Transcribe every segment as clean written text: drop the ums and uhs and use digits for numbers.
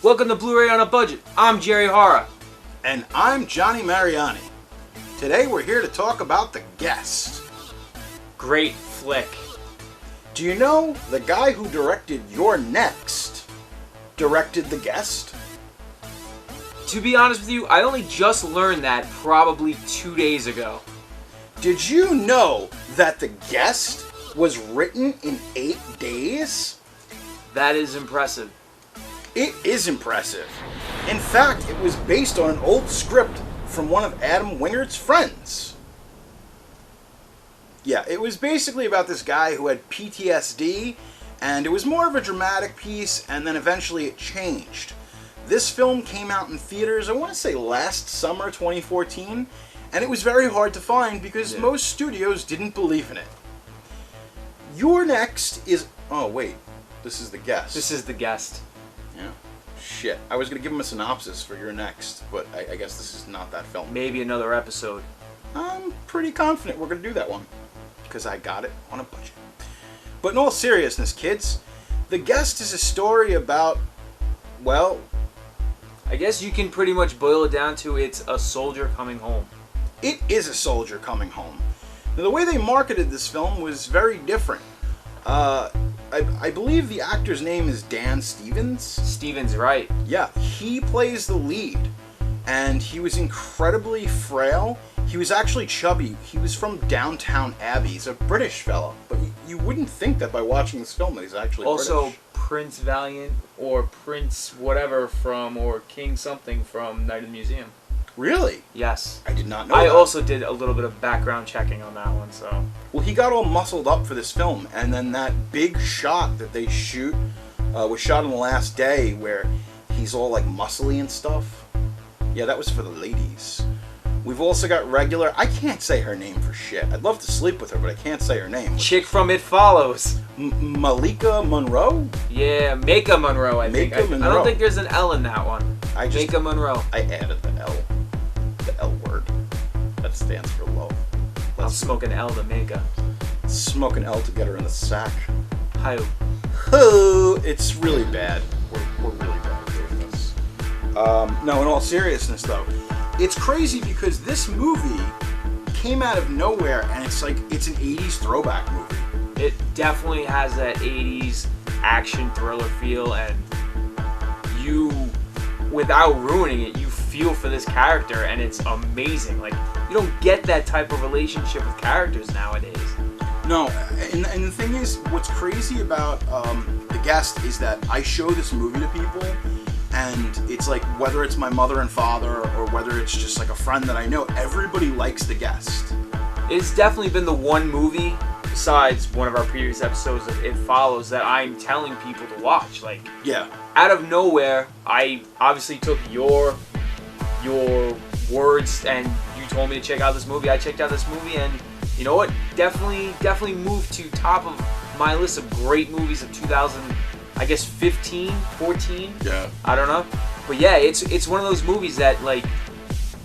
Welcome to Blu-ray on a Budget. I'm Jerry Hara. And I'm Johnny Mariani. Today we're here to talk about The Guest. Great flick. Do you know the guy who directed You're Next directed The Guest? To be honest with you, I only just learned that probably 2 days ago. Did you know that The Guest was written in 8 days? That is impressive. It is impressive. In fact, it was based on an old script from one of Adam Wingert's friends. Yeah, it was basically about this guy who had PTSD, and it was more of a dramatic piece, and then eventually it changed. This film came out in theaters, I want to say last summer, 2014, and it was very hard to find because most studios didn't believe in it. You're Next is... Oh, wait. This is The Guest. This is The Guest. Yeah. Shit. I was going to give him a synopsis for You're Next, but I guess this is not that film. Maybe another episode. I'm pretty confident we're going to do that one, because I got it on a budget. But in all seriousness, kids, The Guest is a story about, well... I guess you can pretty much boil it down to it's a soldier coming home. It is a soldier coming home. Now, the way they marketed this film was very different. I believe the actor's name is Dan Stevens. Stevens, right. Yeah, he plays the lead. And he was incredibly frail. He was actually chubby. He was from Downtown Abbey. He's a British fella. But you wouldn't think that by watching this film that he's actually also, British. Prince Valiant or Prince whatever from, or King something from Night of the Museum. Really? Yes. I did not know I that. also did a little bit of background checking on that one, so... Well, he got all muscled up for this film, and then that big shot that they shoot was shot on the last day where he's all like muscly and stuff. Yeah, that was for the ladies. We've also got regular... I can't say her name for shit. I'd love to sleep with her, but I can't say her name. Chick from It Follows. Malika Monroe? Yeah, Maika Monroe, I think. Maika Monroe. I don't think there's an L in that one. Maika Monroe. I added the L. The L word. That stands for love. I'll smoke an L to Maika. Smoke an L to get her in the sack. Hi. Oh, it's really bad. We're really bad at doing this. No, in all seriousness, though, it's crazy because this movie came out of nowhere, and it's like it's an 80s throwback movie. It definitely has that 80s action thriller feel, and you, without ruining it, you feel for this character, and it's amazing. Like, you don't get that type of relationship with characters nowadays. No, and the thing is, what's crazy about The Guest is that I show this movie to people, and it's like, whether it's my mother and father, or whether it's just like a friend that I know, everybody likes The Guest. It's definitely been the one movie, besides one of our previous episodes of It Follows, that I'm telling people to watch. Like, yeah. Out of nowhere, I obviously took your words, and you told me to check out this movie. I checked out this movie, and you know what? Definitely moved to top of my list of great movies of 2000, I guess 15, 14. Yeah. I don't know. But yeah, it's one of those movies that, like,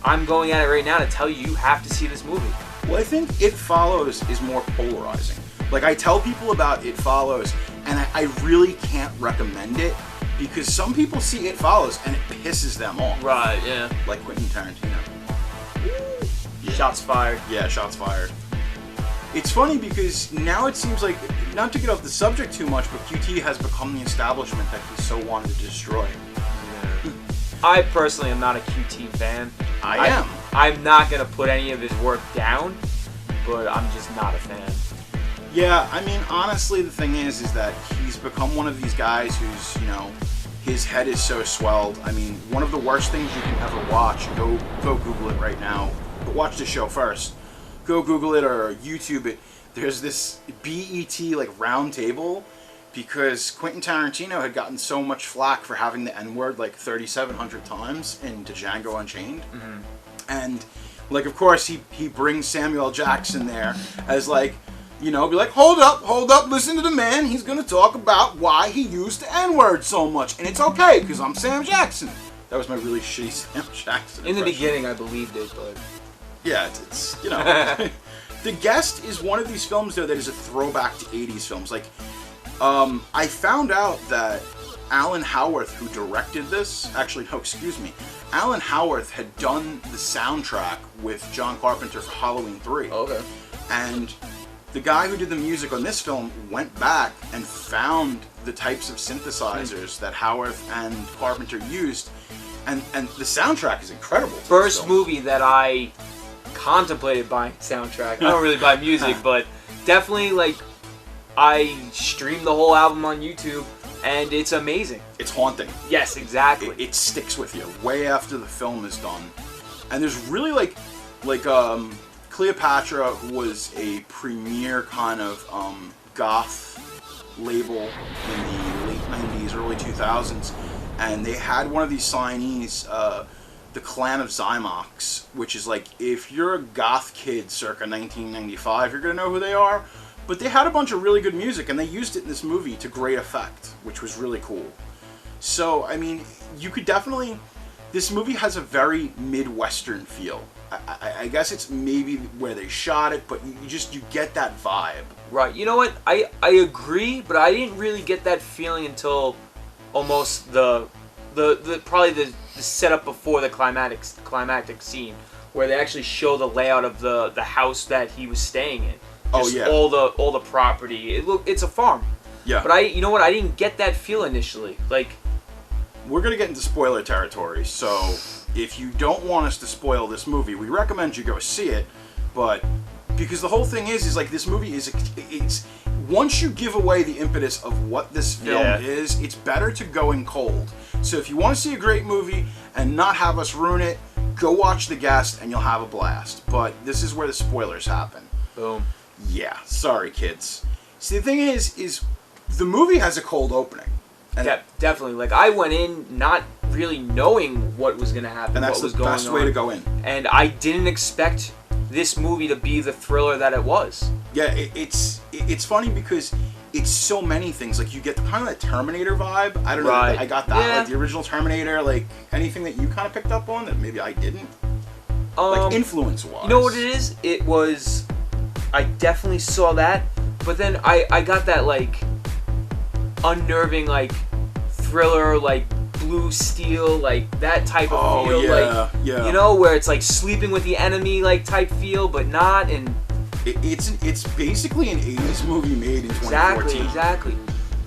I'm going at it right now to tell you have to see this movie. Well, I think It Follows is more polarizing. Like, I tell people about It Follows, and I really can't recommend it because some people see It Follows and it pisses them off. Right, yeah. Like Quentin Tarantino. Yeah. Shots fired. Yeah, shots fired. It's funny because now it seems like, not to get off the subject too much, but QT has become the establishment that he so wanted to destroy. Yeah. I personally am not a QT fan. I am. I'm not going to put any of his work down, but I'm just not a fan. Yeah, I mean, honestly, the thing is that he's become one of these guys who's, you know, his head is so swelled. I mean, one of the worst things you can ever watch, go Google it right now, but watch the show first. Go Google it or YouTube it. There's this BET, like, round table because Quentin Tarantino had gotten so much flack for having the N-word, like, 3,700 times in Django Unchained. Mm-hmm. And, like, of course, he brings Samuel Jackson there as, like, you know, be like, hold up, listen to the man. He's going to talk about why he used the N-word so much. And it's okay, because I'm Sam Jackson. That was my really shitty Sam Jackson In the impression. beginning, I believed it, but... Yeah, it's you know... The Guest is one of these films, though, that is a throwback to 80s films. Like, I found out that Alan Howarth, who directed this, actually, no, excuse me, Alan Howarth had done the soundtrack with John Carpenter for Halloween 3. Okay. And the guy who did the music on this film went back and found the types of synthesizers that Howarth and Carpenter used, and the soundtrack is incredible. First movie that I contemplated buying soundtrack. I don't really buy music, but definitely, like, I streamed the whole album on YouTube, and it's amazing. It's haunting. Yes, exactly. It sticks with you way after the film is done. And there's really like Cleopatra, who was a premier kind of goth label in the late 90s, early 2000s, and they had one of these signees, the Clan of Zymox, which is like, if you're a goth kid circa 1995, you're gonna know who they are. But they had a bunch of really good music, and they used it in this movie to great effect, which was really cool. So, I mean, you could definitely... This movie has a very Midwestern feel. I guess it's maybe where they shot it, but you get that vibe. Right. You know what? I agree, but I didn't really get that feeling until almost the setup before the climactic scene, where they actually show the layout of the house that he was staying in. Just all the property. It's a farm. Yeah. But you know what? I didn't get that feel initially. Like, we're gonna get into spoiler territory, so if you don't want us to spoil this movie, we recommend you go see it. But because the whole thing is like, this movie it's once you give away the impetus of what this film is, it's better to go in cold. So if you want to see a great movie and not have us ruin it, go watch The Guest and you'll have a blast. But this is where the spoilers happen. Boom. Yeah, sorry kids. See, the thing is the movie has a cold opening. And definitely. Like, I went in not really knowing what was going to happen, and that's what was the going best on. way to go in. And I didn't expect this movie to be the thriller that it was. Yeah, it's funny because it's so many things. Like, you get kind of that Terminator vibe. I don't know. I got that. Yeah. Like, the original Terminator. Like, anything that you kind of picked up on that maybe I didn't. Like, influence-wise. You know what it is? It was... I definitely saw that, but then I got that, like, unnerving, like, thriller, like, Blue Steel, like, that type of feel. Yeah. You know, where it's like sleeping with the enemy, like, type feel, but not, and... It's basically an 80s movie made in 2014. Exactly.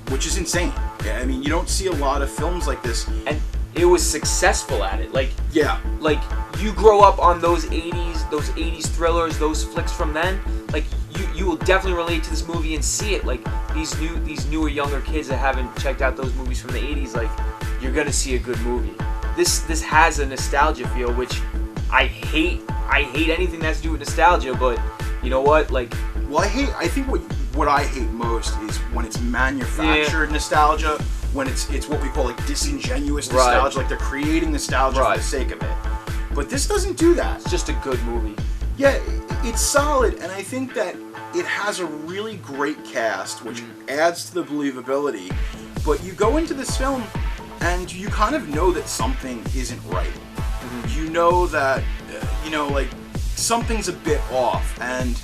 Which is insane. Yeah, I mean, you don't see a lot of films like this. And it was successful at it. Like, yeah. Like, you grow up on those 80s thrillers, those flicks from then, like, you will definitely relate to this movie and see it. Like, these newer, younger kids that haven't checked out those movies from the 80s, like, you're gonna see a good movie. This has a nostalgia feel, which I hate anything that has to do with nostalgia, but you know what? Like, well, I think what I hate most is when it's manufactured nostalgia, when it's what we call, like, disingenuous nostalgia, like they're creating nostalgia for the sake of it. But this doesn't do that. It's just a good movie. Yeah, it's solid, and I think that it has a really great cast, which adds to the believability. But you go into this film, and you kind of know that something isn't right. You know that, like, something's a bit off, and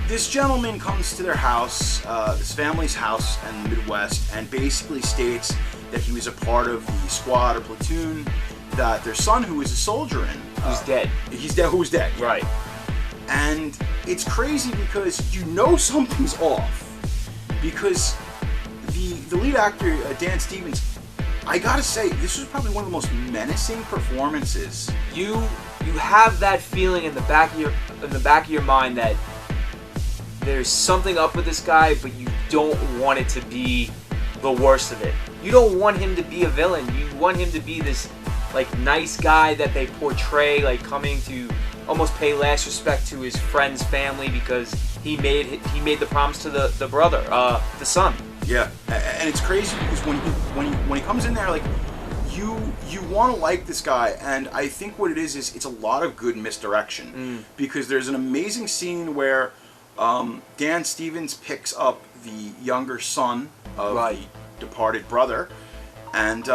this gentleman comes to their house, this family's house in the Midwest, and basically states that he was a part of the squad or platoon that their son, who was a soldier in, who's dead. Who was dead. Right. And it's crazy because you know something's off. Because the lead actor, Dan Stevens, I gotta say, this was probably one of the most menacing performances. You have that feeling in the back of your mind that there's something up with this guy, but you don't want it to be the worst of it. You don't want him to be a villain. You want him to be this, like, nice guy that they portray, like, coming to almost pay last respect to his friend's family because he made the promise to the brother, the son. Yeah, and it's crazy because when he comes in there, like, you want to like this guy, and I think what it is it's a lot of good misdirection because there's an amazing scene where Dan Stevens picks up the younger son of the departed brother, and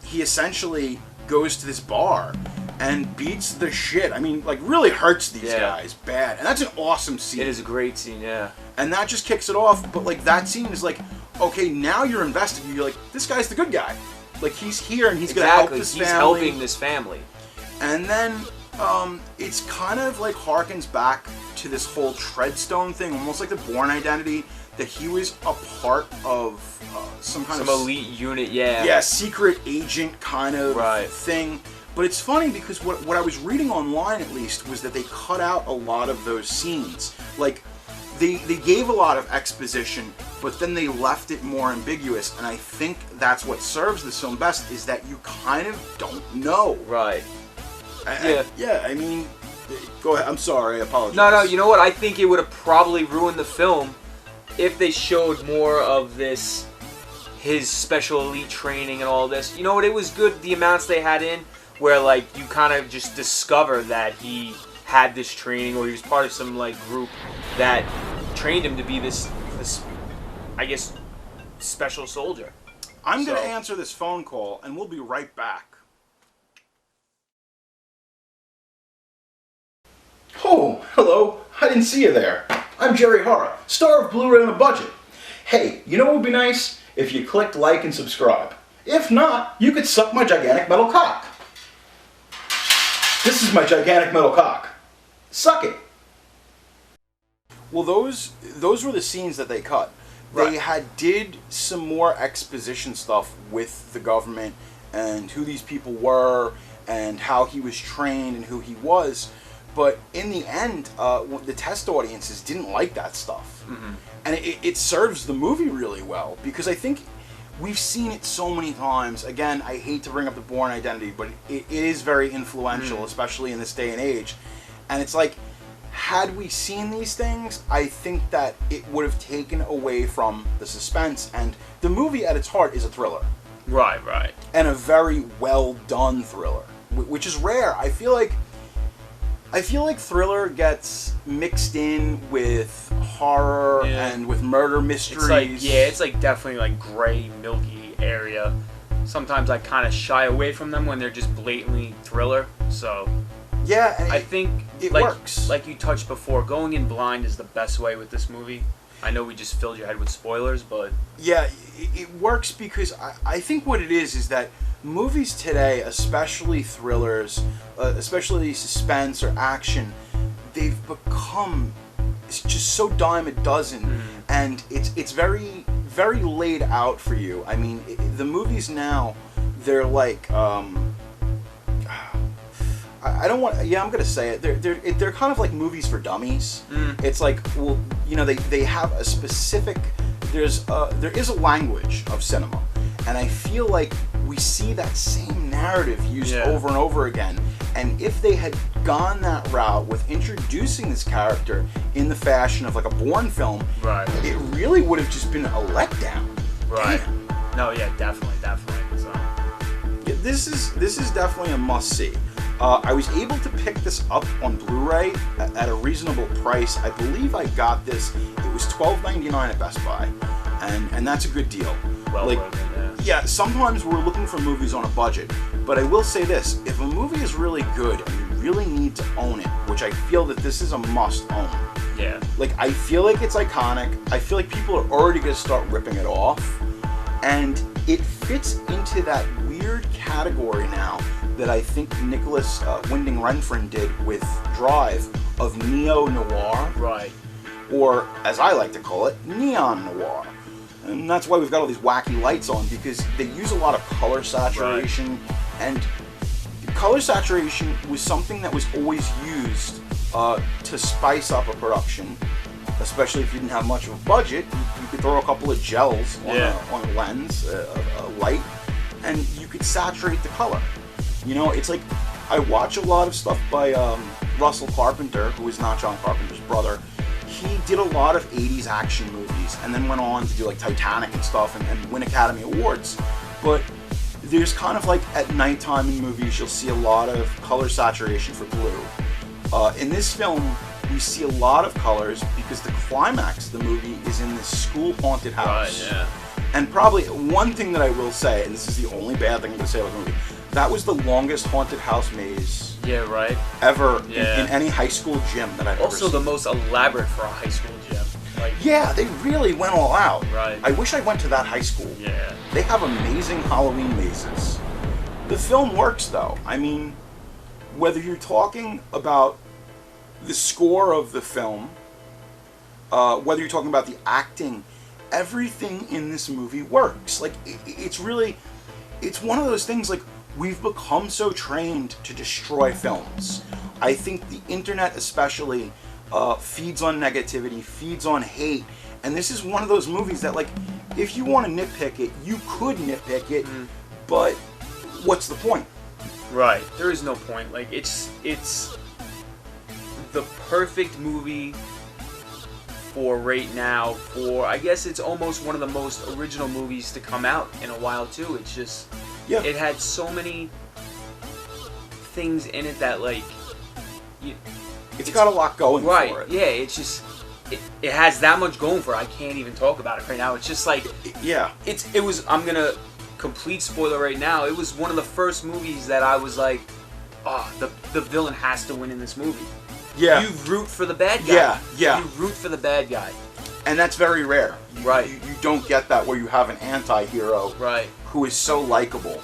he essentially goes to this bar and beats the shit. I mean, like, really hurts these guys bad, and that's an awesome scene. It is a great scene, yeah. And that just kicks it off. But, like, that scene is like, okay, now you're invested. You're like, this guy's the good guy. Like, he's here and he's going to help this family. He's helping this family. And then it's kind of like harkens back to this whole Treadstone thing, almost like the Bourne Identity, that he was a part of some elite unit, yeah. Yeah, secret agent kind of thing. But it's funny because what I was reading online, at least, was that they cut out a lot of those scenes. Like, they gave a lot of exposition, but then they left it more ambiguous. And I think that's what serves this film best, is that you kind of don't know. Right. I mean, go ahead. I'm sorry. I apologize. No, you know what? I think it would have probably ruined the film if they showed more of this, his special elite training and all this. You know what? It was good, the amounts they had in, where, like, you kind of just discover that he had this training, or he was part of some, like, group that trained him to be this I guess, special soldier. I'm going to answer this phone call, and we'll be right back. Oh, hello. I didn't see you there. I'm Jerry Hara, star of Blu-ray on a Budget. Hey, you know what would be nice? If you clicked like and subscribe. If not, you could suck my gigantic metal cock. This is my gigantic metal cock. Suck it. Well, those were the scenes that they cut. They did some more exposition stuff with the government and who these people were and how he was trained and who he was. But in the end, the test audiences didn't like that stuff. Mm-hmm. And it serves the movie really well, because I think we've seen it so many times. Again, I hate to bring up the Bourne Identity, but it is very influential, especially in this day and age. And it's like, had we seen these things, I think that it would have taken away from the suspense. And the movie at its heart is a thriller. Right. And a very well done thriller, which is rare. I feel like thriller gets mixed in with horror and with murder mysteries. It's like definitely like gray, milky area. Sometimes I kind of shy away from them when they're just blatantly thriller. So yeah, I think it works. Like you touched before, going in blind is the best way with this movie. I know we just filled your head with spoilers, but yeah, it works because I think what it is that movies today, especially thrillers, especially suspense or action, they've become just so dime a dozen, and it's very, very laid out for you. I mean, the movies now, they're like, I don't want. Yeah, I'm gonna say it. They're kind of like movies for dummies. It's like, well, you know, they have a specific. There is a language of cinema, and I feel like we see that same narrative used over and over again. And if they had gone that route with introducing this character in the fashion of like a Bourne film, it really would have just been a letdown. Right. Damn. No, yeah, definitely. So. Yeah, this is definitely a must-see. I was able to pick this up on Blu-ray at a reasonable price. I believe I got this. It was $12.99 at Best Buy, and that's a good deal. Well worth it, yeah, sometimes we're looking for movies on a budget, but I will say this: if a movie is really good and you really need to own it, which I feel that this is a must-own. Yeah. Like, I feel like it's iconic. I feel like people are already going to start ripping it off, and it fits into that weird category now that I think Nicholas Winding Refn did with Drive of neo-noir. Right. Or, as I like to call it, neon noir. And that's why we've got all these wacky lights on, because they use a lot of color saturation. And color saturation was something that was always used to spice up a production, especially if you didn't have much of a budget. You could throw a couple of gels on a lens, a light, and you could saturate the color. You know, it's like, I watch a lot of stuff by Russell Carpenter, who is not John Carpenter's brother. He did a lot of 80s action movies and then went on to do like Titanic and stuff and win Academy Awards. But there's kind of like, at nighttime in movies, you'll see a lot of color saturation for blue. In this film, we see a lot of colors because the climax of the movie is in this school haunted house. Right, yeah. And probably one thing that I will say, and this is the only bad thing I'm going to say about the movie, that was the longest haunted house maze ever in any high school gym that I've ever seen. Also the most elaborate for a high school gym. Like, Yeah, they really went all out. Right. I wish I went to that high school. Yeah. They have amazing Halloween mazes. The film works, though. I mean, whether you're talking about the score of the film, whether you're talking about the acting, everything in this movie works. Like, it's really, it's one of those things, like, we've become so trained to destroy films. I think the internet especially feeds on negativity, feeds on hate, and this is one of those movies that, like, if you want to nitpick it, you could nitpick it, but what's the point? Right. There is no point. Like, it's the perfect movie for right now. For, I guess it's almost one of the most original movies to come out in a while too. It's just, Yeah. it had so many things in it that, like, It's got a lot going right. for it. Yeah. It's just, it has that much going for it. I can't even talk about it right now. It's just like, Yeah. it was. I'm gonna complete spoiler right now. It was one of the first movies that I was like, oh, the villain has to win in this movie. Yeah. You root for the bad guy. Yeah, yeah. You root for the bad guy. And that's very rare. Right. You don't get that where you have an anti-hero Right. who is so likable.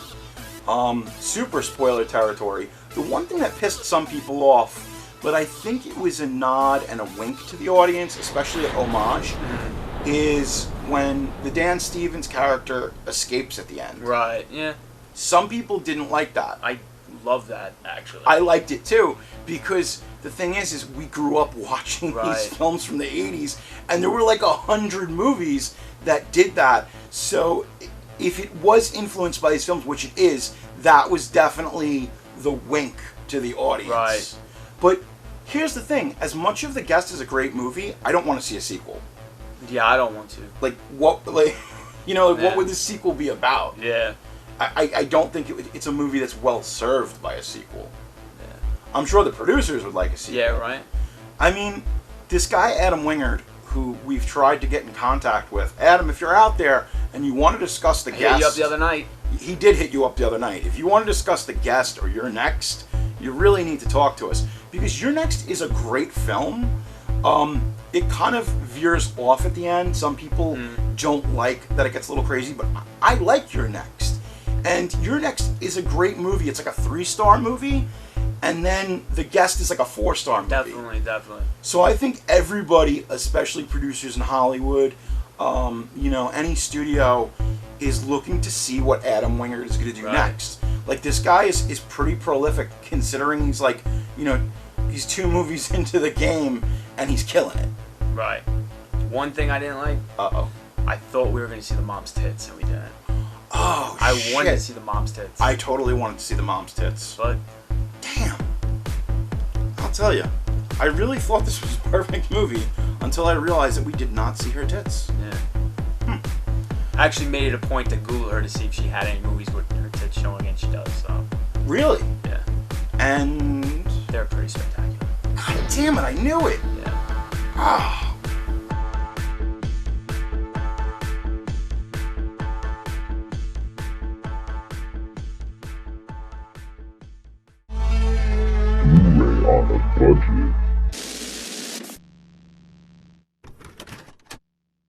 Super spoiler territory. The one thing that pissed some people off, but I think it was a nod and a wink to the audience, especially at homage, is when the Dan Stevens character escapes at the end. Right. Yeah. Some people didn't like that. I love that, actually. I liked it too, because the thing is we grew up watching Right. these films from the 80s, and there were like 100 movies that did that. So if it was influenced by these films, which it is, that was definitely the wink to the audience. Right. But here's the thing, as much of The Guest is a great movie, I don't want to see a sequel. Yeah, I don't want to. Like, what, like, you know, like, Yeah. what would the sequel be about? Yeah. I don't think it's a movie that's well served by a sequel. Yeah. I'm sure the producers would like a sequel. Yeah, right? I mean, this guy Adam Wingard, who we've tried to get in contact with. Adam, if you're out there and you want to discuss The I Guest, hit you up the other night. he did hit you up the other night. If you want to discuss The Guest or You're Next, you really need to talk to us, because You're Next is a great film. It kind of veers off at the end. Some people don't like that it gets a little crazy, but I like You're Next. And You're Next is a great movie. It's like a 3-star movie, and then The Guest is like a 4-star movie. Definitely. So I think everybody, especially producers in Hollywood, you know, any studio, is looking to see what Adam Wingard is going to do next. Like, this guy is pretty prolific, considering he's like, you know, he's 2 movies into the game and he's killing it. Right. One thing I didn't like, Uh-oh. I thought we were going to see the mom's tits, and we didn't. Oh, I shit. wanted to see the mom's tits. I totally wanted to see the mom's tits. But Damn. I'll tell you, I really thought this was a perfect movie until I realized that we did not see her tits. yeah. I actually made it a point to Google her to see if she had any movies with her tits showing, and she does. So Really? yeah, And... they're pretty spectacular. God damn it, I knew it! Yeah. Ah. Blu-ray on a budget.